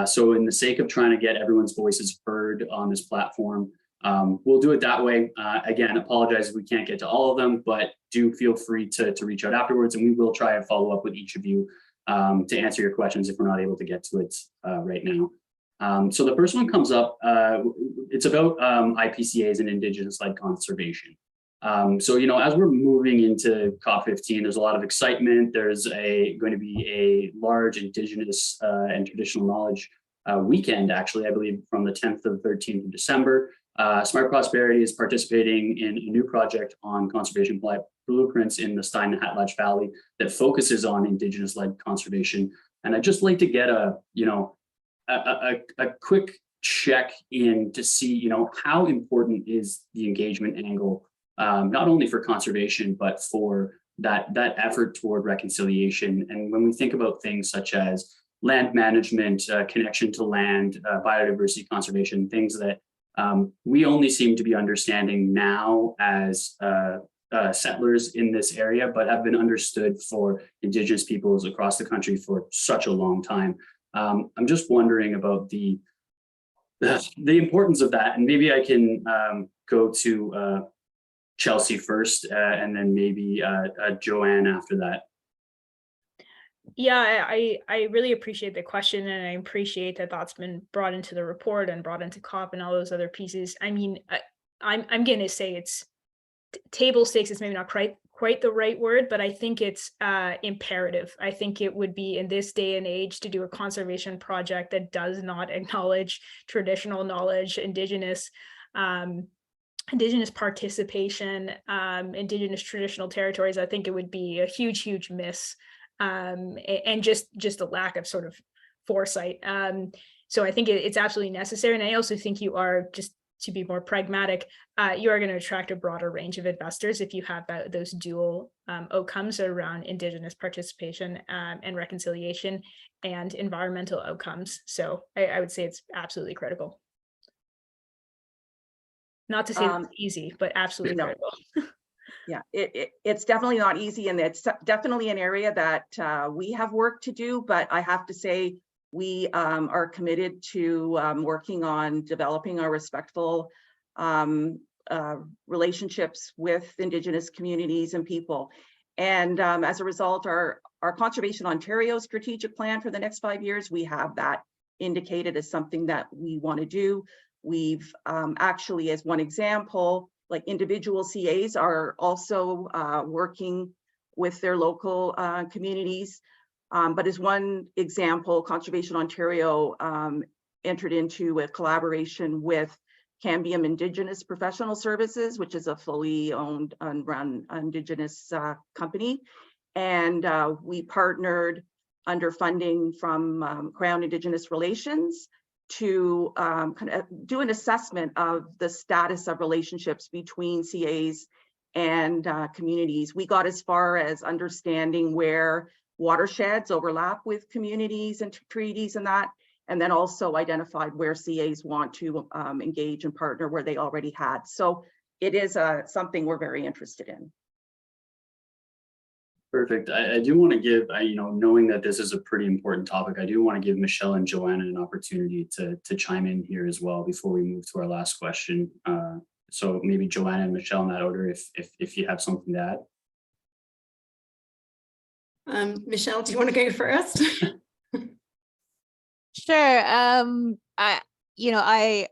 So in the sake of trying to get everyone's voices heard on this platform, we'll do it that way. Again, apologize if we can't get to all of them, but do feel free to reach out afterwards, and we will try and follow up with each of you to answer your questions if we're not able to get to it right now. So the first one comes up, it's about IPCAs and Indigenous-led conservation. So, you know, as we're moving into COP15, there's a lot of excitement. There's going to be a large Indigenous and traditional knowledge weekend, actually, I believe from the 10th to the 13th of December. Smart Prosperity is participating in a new project on conservation blueprints in the Stein and Hatlatch Valley that focuses on Indigenous-led conservation. And I'd just like to get a quick check in to see, you know, how important is the engagement angle, not only for conservation, but for that effort toward reconciliation. And when we think about things such as land management, connection to land, biodiversity conservation, things that we only seem to be understanding now as settlers in this area, but have been understood for Indigenous peoples across the country for such a long time. I'm just wondering about the importance of that, and maybe I can go to Chelsea first, and then maybe Joanne after that. Yeah, I really appreciate the question, and I appreciate that that's been brought into the report and brought into COP and all those other pieces. I mean, I'm going to say it's table stakes is maybe not quite the right word, but I think it's imperative. I think it would be in this day and age to do a conservation project that does not acknowledge traditional knowledge, Indigenous participation, Indigenous traditional territories. I think it would be a huge miss, and just a lack of sort of foresight. So I think it's absolutely necessary. And I also think you are, just to be more pragmatic, you are going to attract a broader range of investors if you have those dual outcomes around Indigenous participation and reconciliation and environmental outcomes. So I would say it's absolutely critical. Not to say it's easy, but absolutely critical. Yeah, it's definitely not easy, and it's definitely an area that we have work to do, but I have to say we are committed to working on developing our respectful relationships with Indigenous communities and people. And as a result, our Conservation Ontario strategic plan for the next 5 years, we have that indicated as something that we want to do. We've actually, as one example, like individual CAs are also working with their local communities. But as one example, Conservation Ontario entered into a collaboration with Cambium Indigenous Professional Services, which is a fully owned and run Indigenous company. And we partnered under funding from Crown Indigenous Relations to kind of do an assessment of the status of relationships between CAs and communities. We got as far as understanding where watersheds overlap with communities and treaties and that, and then also identified where CAs want to engage and partner where they already had. So it is something we're very interested in. Perfect. I do want to give, knowing that this is a pretty important topic, I do want to give Michelle and Joanna an opportunity to chime in here as well before we move to our last question. So maybe Joanna and Michelle in that order, if you have something to add. Michelle, do you want to go first? Sure. I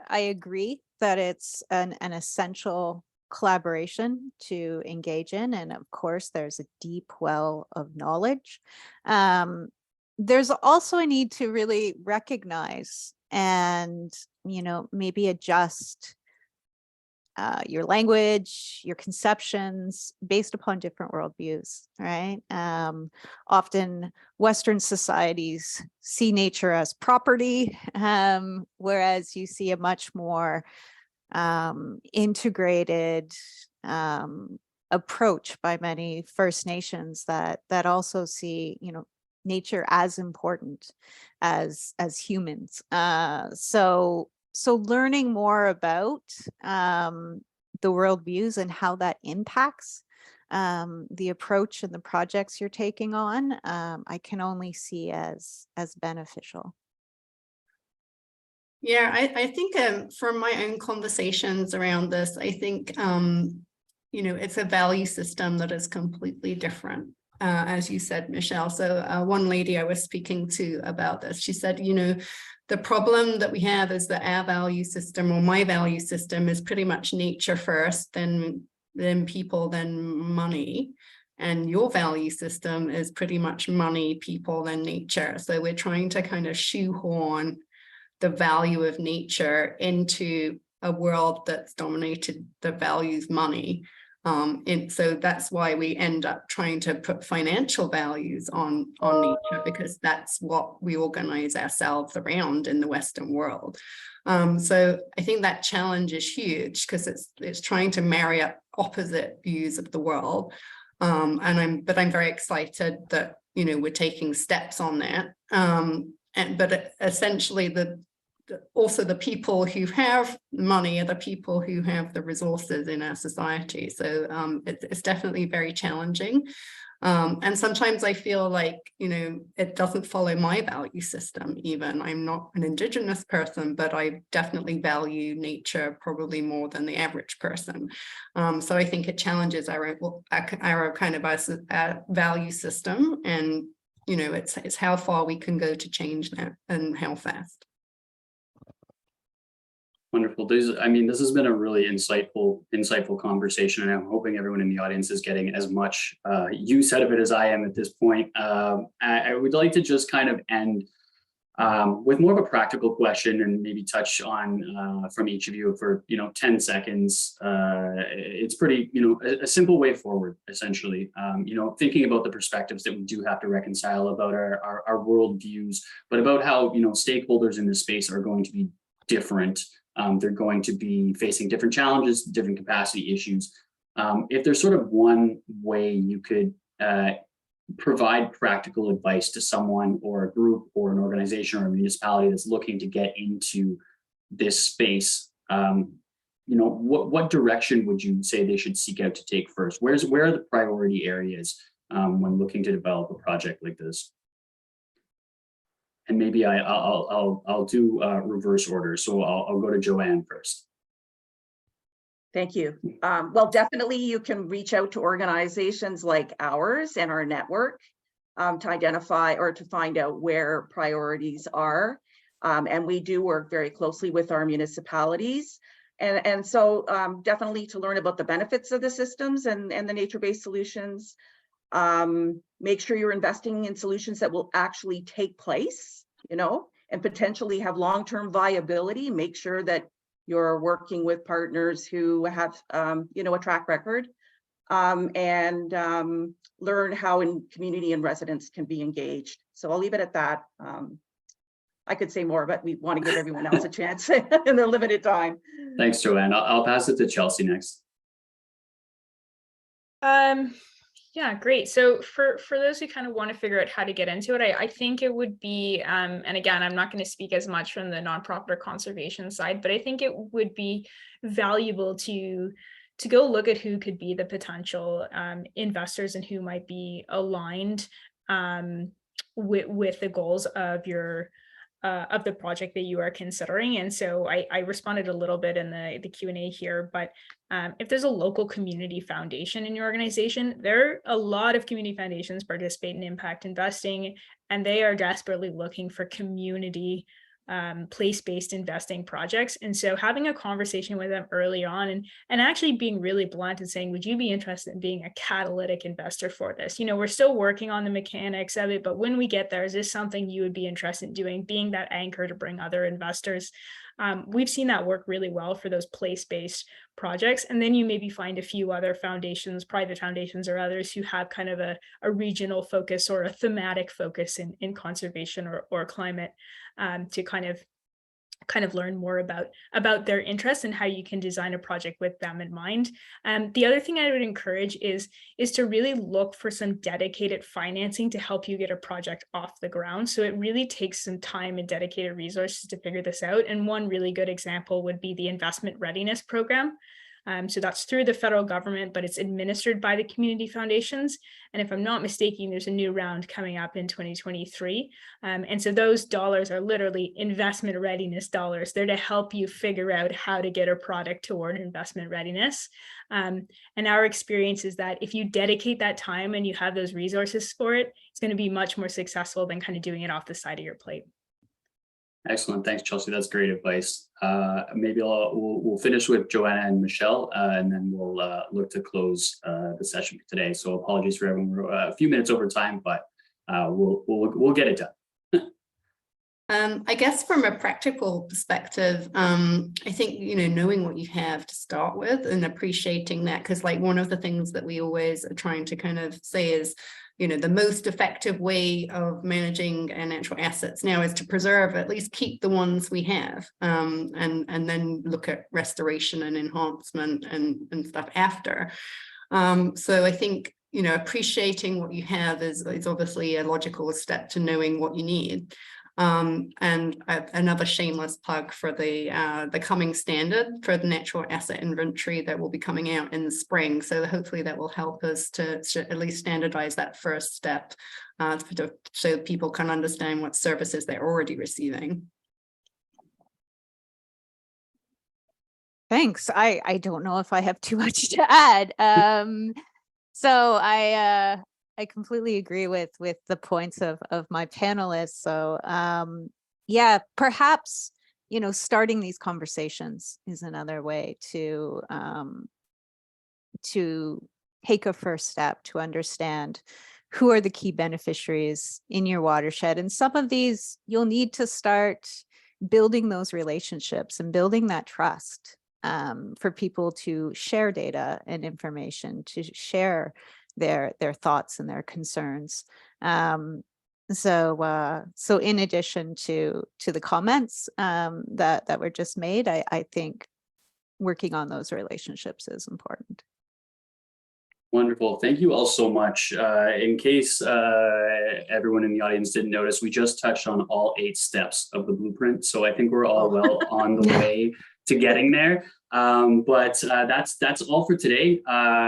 agree that it's an essential collaboration to engage in, and of course there's a deep well of knowledge. There's also a need to really recognize and maybe adjust your language, your conceptions based upon different worldviews, right? Often Western societies see nature as property, whereas you see a much more integrated approach by many First Nations that also see nature as important as humans. So learning more about the worldviews and how that impacts the approach and the projects you're taking on, I can only see as beneficial. Yeah, I think from my own conversations around this, I think, it's a value system that is completely different, as you said, Michelle. So one lady I was speaking to about this, she said, the problem that we have is that our value system, or my value system, is pretty much nature first, then people, then money. And your value system is pretty much money, people, then nature. So we're trying to kind of shoehorn the value of nature into a world that's dominated that values money. And so that's why we end up trying to put financial values on nature, because that's what we organize ourselves around in the Western world. So I think that challenge is huge, because it's trying to marry up opposite views of the world. But I'm very excited that, we're taking steps on that. But essentially also the people who have money are the people who have the resources in our society. So it's definitely very challenging. And sometimes I feel like, it doesn't follow my value system even. I'm not an Indigenous person, but I definitely value nature probably more than the average person. So I think it challenges our kind of our value system, and, it's how far we can go to change that and how fast. Wonderful. This has been a really insightful conversation, and I'm hoping everyone in the audience is getting as much use out of it as I am at this point. I would like to just kind of end with more of a practical question, and maybe touch on from each of you for 10 seconds. It's pretty a simple way forward, essentially. Thinking about the perspectives that we do have to reconcile about our world views, but about how stakeholders in this space are going to be different. They're going to be facing different challenges, different capacity issues. If there's sort of one way you could provide practical advice to someone or a group or an organization or a municipality that's looking to get into this space, what direction would you say they should seek out to take first? Where are the priority areas when looking to develop a project like this? And maybe I'll do reverse order. So I'll go to Joanne first. Thank you. Well, definitely you can reach out to organizations like ours and our network to identify or to find out where priorities are. And we do work very closely with our municipalities. And so definitely to learn about the benefits of the systems and the nature-based solutions. Make sure you're investing in solutions that will actually take place, and potentially have long-term viability. Make sure that you're working with partners who have, a track record, and learn how community and residents can be engaged. So I'll leave it at that. I could say more, but we want to give everyone else a chance in their limited time. Thanks, Joanne. I'll pass it to Chelsea next. Yeah, great. So for those who kind of want to figure out how to get into it, I think it would be, and again, I'm not going to speak as much from the nonprofit or conservation side, but I think it would be valuable to go look at who could be the potential investors and who might be aligned with the goals of your of the project that you are considering. And so I responded a little bit in the Q&A here, but if there's a local community foundation in your organization, there are a lot of community foundations participate in impact investing, and they are desperately looking for community place-based investing projects. And so having a conversation with them early on and actually being really blunt and saying, would you be interested in being a catalytic investor for this? We're still working on the mechanics of it, but when we get there, is this something you would be interested in doing, being that anchor to bring other investors? We've seen that work really well for those place-based projects. And then you maybe find a few other foundations, private foundations or others who have kind of a regional focus or a thematic focus in conservation or climate, to kind of learn more about their interests and how you can design a project with them in mind. The other thing I would encourage is to really look for some dedicated financing to help you get a project off the ground. So it really takes some time and dedicated resources to figure this out. And one really good example would be the investment readiness program. So that's through the federal government, but it's administered by the community foundations. And if I'm not mistaken, there's a new round coming up in 2023. And so those dollars are literally investment readiness dollars. They're to help you figure out how to get a product toward investment readiness. And our experience is that if you dedicate that time and you have those resources for it, it's going to be much more successful than kind of doing it off the side of your plate. Excellent. Thanks, Chelsea. That's great advice. Maybe we'll finish with Joanna and Michelle, and then we'll look to close the session for today. So apologies for everyone. We're a few minutes over time, but we'll get it done. I guess from a practical perspective, I think, knowing what you have to start with and appreciating that, because like one of the things that we always are trying to kind of say is, the most effective way of managing our natural assets now is to preserve, at least keep the ones we have, and then look at restoration and enhancement and stuff after. So I think, appreciating what you have is obviously a logical step to knowing what you need. And another shameless plug for the coming standard for the natural asset inventory that will be coming out in the spring. So hopefully that will help us to at least standardize that first step, so people can understand what services they're already receiving. Thanks. I don't know if I have too much to add. So I completely agree with the points of my panelists. So yeah, perhaps, starting these conversations is another way to take a first step to understand who are the key beneficiaries in your watershed. And some of these, you'll need to start building those relationships and building that trust for people to share data and information, to share their thoughts and their concerns. So in addition to the comments that were just made, I think working on those relationships is important. Wonderful. Thank you all so much. In case everyone in the audience didn't notice, we just touched on all 8 steps of the blueprint. So I think we're all well on the way to getting there. But that's all for today.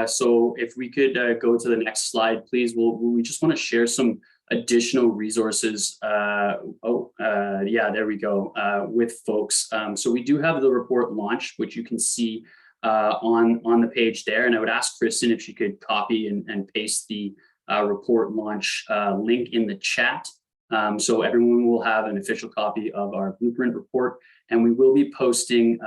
So if we could go to the next slide, please. We just want to share some additional resources. Yeah, there we go, with folks. So we do have the report launch, which you can see on the page there. And I would ask Kristen if she could copy and paste the report launch link in the chat. So everyone will have an official copy of our blueprint report, and we will be posting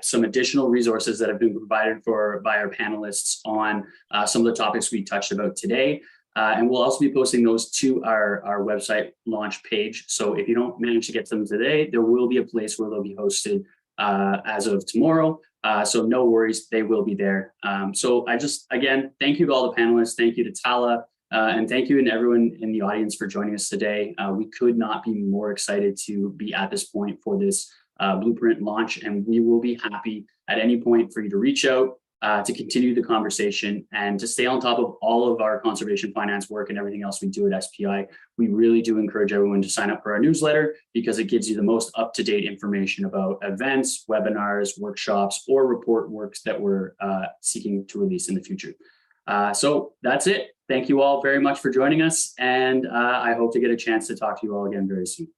some additional resources that have been provided by our panelists on some of the topics we touched about today. And we'll also be posting those to our website launch page. So if you don't manage to get them today, there will be a place where they'll be hosted as of tomorrow. So no worries, they will be there. So again, thank you to all the panelists. Thank you to Tala. And thank you and everyone in the audience for joining us today. We could not be more excited to be at this point for this blueprint launch, and we will be happy at any point for you to reach out to continue the conversation and to stay on top of all of our conservation finance work and everything else we do at SPI. We really do encourage everyone to sign up for our newsletter because it gives you the most up-to-date information about events, webinars, workshops, or report works that we're seeking to release in the future. So that's it. Thank you all very much for joining us, and I hope to get a chance to talk to you all again very soon.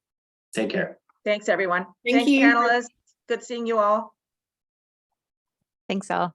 Take care. Thanks, everyone. Thank Thanks, you. panelists. Good seeing you all. Thanks all.